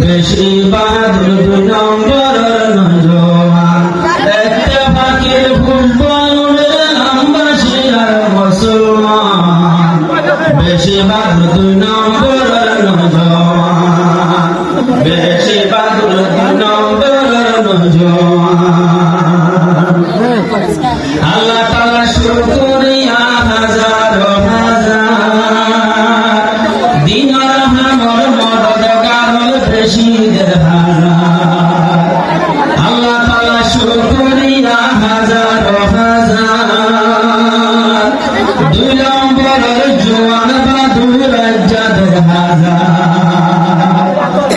বেশি বাহাদুর দুই নম্বর নজওয়ান ইত্তেফাকের ফুটবলে আমবাসী আর মুসলমান বেশি বাহাদুর দুই নম্বর নজওয়ান বেশি বাহাদুর দুই নম্বর নজওয়ান আল্লাহ তাআলা শুকরিয়া হাজার হাজার দিনার হামর মদদগার বেশিদের হাজার আল্লাহ তাআলা শুকরিয়া হাজার হাজার দুই নম্বরের জওয়ান বাদুর রাজ্জাদের হাজার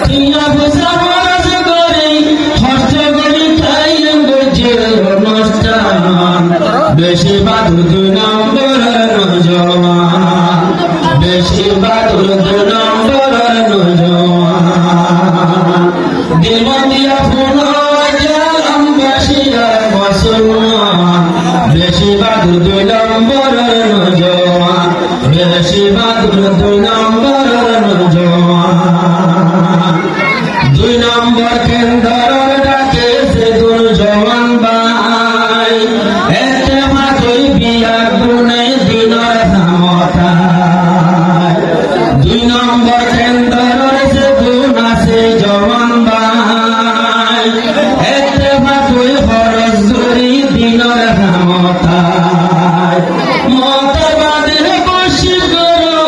তিনা বুঝাবাজ করে খরচ করে খাইয়েন গজির অনুষ্ঠান বেশি বাদুর দুই নম্বরের নজওয়ান বেশি বাদুর দুই নম্বরের নজওয়ান দিলমদিয়া ফুনা জালামবাসী আর মুসলমান বেশি বাদুর দুই নম্বরের নজওয়ান বেশি বাদুর দুই নম্বরের নজওয়ান দুই নম্বর কেন্দ্রের ডাকে সে দুই জওয়ান ভাই ইত্তেফাকই বিয়ার গুণে দিনের হামতায় দুই নম্বর কেন্দ্রের সে গুণ আছে জওয়ান ভাই ইত্তেফাকই খরচ ধরি দিনের হামতায় মতবাদের বশী করো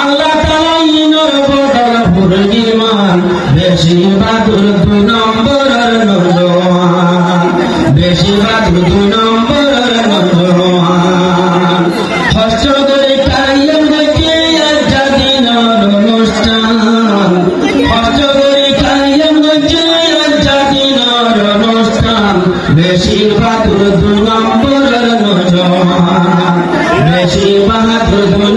আল্লাহ তাআলা ইনর বদল ফুরগিমান বেশি বাদুর দুই নম্বরের নজওয়ান বেশি বাদুর দুই নম্বরের নজওয়ান কষ্ট করে কাইয়েম দেখে একটা দিনের অনুষ্ঠান কষ্ট করে কাইয়েম দেখে একটা দিনের অনুষ্ঠান বেশি বাদুর দুই নম্বরের নজওয়ান বেশি বাহাদুর দুই